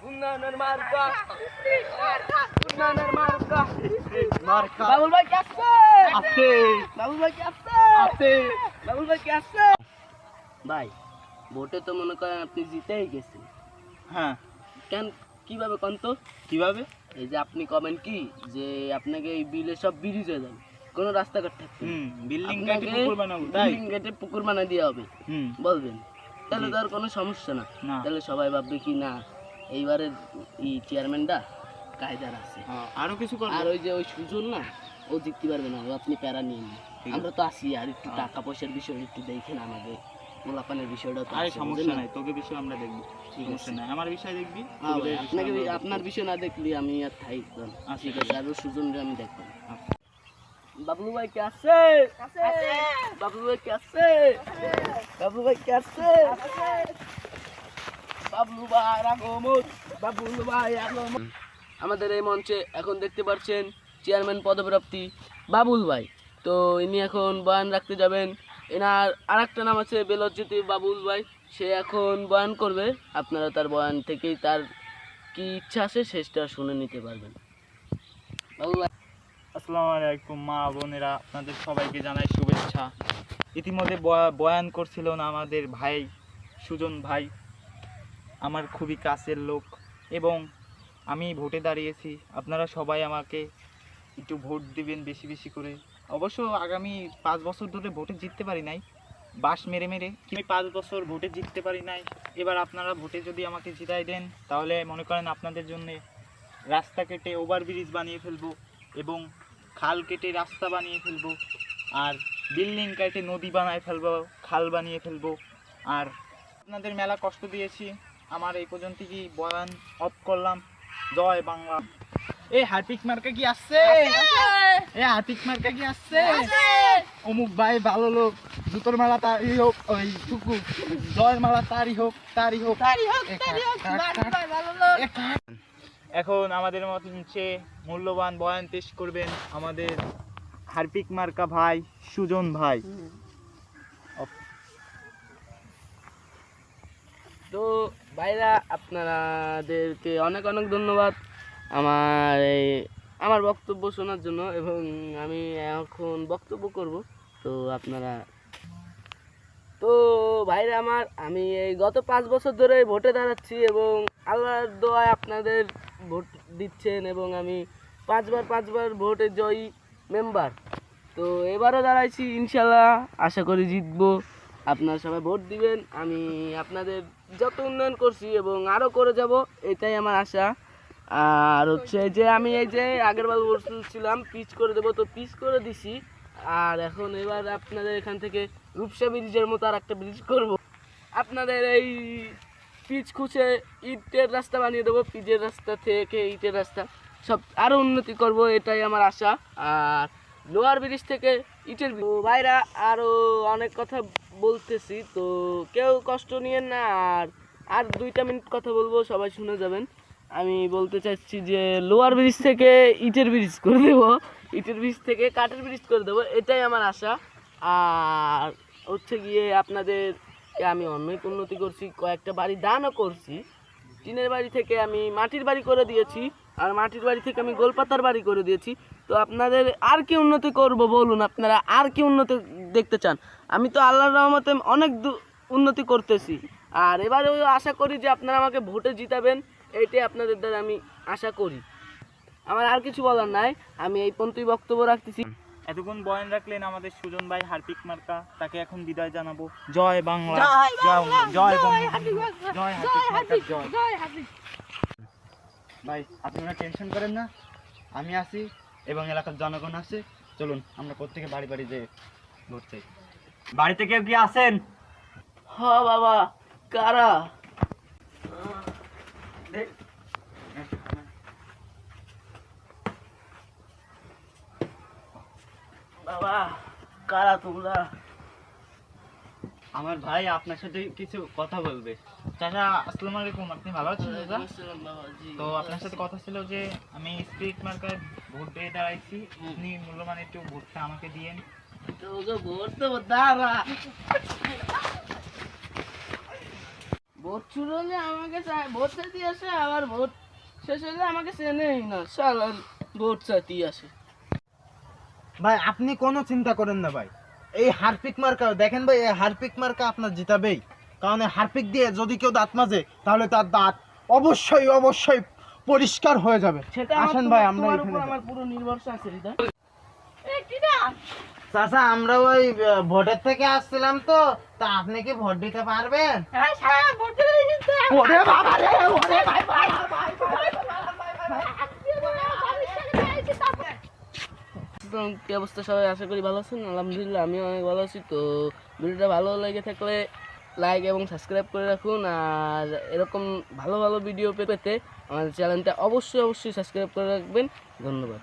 উন্নয়নের মার্কা উন্নয়নের মার্কা মার্কা বাবুল ভাই কে আছে আছে বাবুল ভাই কে আছে আছে বাবুল ভাই কে আছে ভাই ভোটে তো মনে করেন আপনি জিতেই গেছেন। হ্যাঁ কেন কিভাবে কোন তো কিভাবে? এই যে আপনি কমেন কি যে আপনাকে এই বিলে সব ব্রিজ হয়ে যাবে, কোনো রাস্তাঘাট থাকবে বিল্ডিং কেটে পুকুর বানাবো, তাই বিল্ডিং কেটে পুকুর বানাই দেওয়া হবে বলবেন, তাহলে তো আর কোনো সমস্যা না। তাহলে সবাই ভাববে কি না এইবারের চেয়ারম্যানটা কায়দার আছে, আরো কিছু করবে। আর ওই যে ওই সুজন না ও জিততে পারবে না, আপনি প্যারা নিয়ে নিন, আমরা তো আসি আর একটু টাকা পয়সার বিষয় একটু দেখেন, আমাদের মোলাপানের বিষয়টা তো আরে সমস্যা নাই, তোকে বিষয় আমরা দেখব, সমস্যা নাই, আমার বিষয় দেখবি। আপনাকে আপনার বিষয় না দেখলি আমি আর থাই, ঠিক আছে, আর সুজনরে আমি দেখব। বাবলু ভাই কে আছে বাবলু ভাই কে আছে বাবলু ভাই কে আছে বাবলু ভাই আগমন বাবলু ভাই আগমন। আমাদের এই মঞ্চে এখন দেখতে পাচ্ছেন চেয়ারম্যান পদপ্রাপ্তি বাবুল ভাই, তো ইনি এখন বয়ান রাখতে যাবেন। এনার আরেকটা নাম আছে বেলজ্জিতি বাবুল ভাই, সে এখন বয়ান করবে, আপনারা তার বয়ান থেকেই তার কি ইচ্ছা আছে সেটা শুনে নিতে পারবেন। বাবুল ভাই আসসালামু আলাইকুম মা বোনেরা, আপনাদের সবাইকে জানাই শুভেচ্ছা। ইতিমধ্যে বয়ান করছিলেন আমাদের ভাই সুজন ভাই, আমার খুবই কাছের লোক, এবং আমি ভোটে দাঁড়িয়েছি। আপনারা সবাই আমাকে একটু ভোট দিবেন বেশি বেশি করে। অবশ্য আগামী 5 বছর ধরে ভোটে জিততে পারি নাই, বাস মেরে মেরে আমি 5 বছর ভোটে জিততে পারি নাই। এবার আপনারা ভোটে যদি আমাকে জিতাই দেন তাহলে মনে করেন আপনাদের জন্য রাস্তা কেটে ওভারব্রিজ বানিয়ে ফেলবো, এবং খাল কেটে রাস্তা বানিয়ে ফেলবো, আর বিল্ডিং কেটে নদী বানিয়ে ফেলবো, খাল বানিয়ে ফেলবো। আর আপনাদের মেলা কষ্ট দিয়েছি, আমার এই পর্যন্ত কি বয়ান অফ করলাম। জয় বাংলা। এই হার্পিক মার্কা কি আসছে? এই হার্পিক মার্কা কি আসছে? অমুক ভাই ভালো লোক, জুতোর মালা তারই হোক, ওই টুকু জয়ের মালা তারই হোক, তারই হোক। এখন আমাদের মঞ্চে মূল্যবান বয়ান পেশ করবেন আমাদের হার্পিক মার্কা ভাই সুজন ভাই। তো ভাইরা আপনাদেরকে অনেক অনেক ধন্যবাদ আমার বক্তব্য শোনার জন্য, এবং আমি এখন বক্তব্য করব। তো আপনারা তো ভাইরা আমি এই গত 5 বছর ধরে ভোটে দাঁড়াচ্ছি, এবং আল্লাহর দোয়ায় আপনাদের ভোট দিচ্ছেন, এবং আমি 5বার ভোটে জয়ী মেম্বার। তো এবারও দাঁড়াইছি, ইনশাল্লাহ আশা করি জিতবো। আপনারা সবাই ভোট দিবেন, আমি আপনাদের যত উন্নয়ন করছি এবং আরও করে যাব, এটাই আমার আশা। আর হচ্ছে যে আমি এই যে আগেরবার বলছিলাম পিচ করে দেবো, তো পিচ করে দিছি। আর এখন এবার আপনাদের এখান থেকে রূপসা ব্রিজের মতো আর একটা ব্রিজ করব, আপনাদের এই পিচ খুঁজে ইটের রাস্তা বানিয়ে দেবো, পিচের রাস্তা থেকে ইটের রাস্তা সব আরও উন্নতি করব, এটাই আমার আশা। আর লোহার ব্রিজ থেকে ইটের ভাইরা আরও অনেক কথা বলতেছি, তো কেউ কষ্ট নিয়েন না। আর 2টা মিনিট কথা বলবো, সবাই শুনে যাবেন। আমি বলতে চাচ্ছি যে লোহার ব্রিজ থেকে ইটের ব্রিজ করে দেবো, ইটের ব্রিজ থেকে কাঠের ব্রিজ করে দেবো, এটাই আমার আশা। আর হচ্ছে গিয়ে আপনাদেরকে আমি অনেক উন্নতি করছি, কয়েকটা বাড়ি দানও করছি। টিনের বাড়ি থেকে আমি মাটির বাড়ি করে দিয়েছি, আর মাটির বাড়ি থেকে আমি গোলপাতার বাড়ি করে দিয়েছি। তো আপনাদের আর কি উন্নতি করব বলুন, আপনারা আর কি উন্নতি দেখতে চান? আমি তো আল্লাহর রহমতে অনেক উন্নতি করতেছি, আর এবারেও আশা করি যে আপনারা আমাকে ভোটে জিতাবেন, এইটাই আপনাদের দ্বারা আমি আশা করি। আমার আর কিছু বলার নাই, আমি এই পর্যন্তই বক্তব্য রাখতেছি। এতক্ষণ বয়ান রাখলেন আমাদের সুজন ভাই হার্পিক মার্কা, তাকে এখন বিদায় জানাবো। জয় বাংলা, জয় জয় হার্পিক মার্কা, জয়। ভাই আপনারা টেনশন করেন না, আমি আছি এবং এলাকার জনগণ আছে। চলুন আমরা প্রত্যেকে বাড়ি বাড়ি যেয়ে ভোট চাই। বাড়িতে কেউ কি আছেন? হ বাবা, কারা? বাবা কারা তোমরা? আমার ভাই আপনার সাথে কিছু কথা বলবে। চাচা আসসালামু আলাইকুম, আপনি ভালো আছেন? তো আপনার সাথে কথা ছিল যে আমি স্পিরিট মার্কায় ভোট দিয়ে দাঁড়াইছি, আপনি মূল্যবান একটু ভোটটা আমাকে দিয়েন। তোকে ভোট দেবো, দাঁড়া। ভোট শুরু হলে আমাকে ভোট চাইতে আসে, আবার ভোট শেষ হলে আমাকে চেনেই না, শালার ভোট চাইতেই আসে। ভাই আপনি কোনো চিন্তা করেন না ভাই, এই হারপিক মার্কা দেখেন ভাই, এই হারপিক মার্কা আপনার জিতাবেই। কারণ এই হারপিক দিয়ে যদি কেউ দাঁত মাজে তাহলে তার দাঁত অবশ্যই অবশ্যই পরিষ্কার হয়ে যাবে। সেটা আসেন ভাই আমরা তোমার এখানে উপর যাই। আমার পুরো নির্ভরশীল আছে হৃদয়। চাচা আমরা ওই ভোটের থেকে আসছিলাম তো, তা আপনি কি ভোট দিতে পারবেন? ওরে বাবা রে, ওরে ভাই ভাই ভাই। তো কি অবস্থা সবাই, আশা করি ভালো আছেন। আলহামদুলিল্লাহ আমি অনেক ভালো আছি। তো ভিডিওটা ভালো লেগে থাকলে লাইক এবং সাবস্ক্রাইব করে রাখুন, আর এরকম ভালো ভালো ভিডিও পেতে আমাদের চ্যানেলটা অবশ্যই সাবস্ক্রাইব করে রাখবেন। ধন্যবাদ।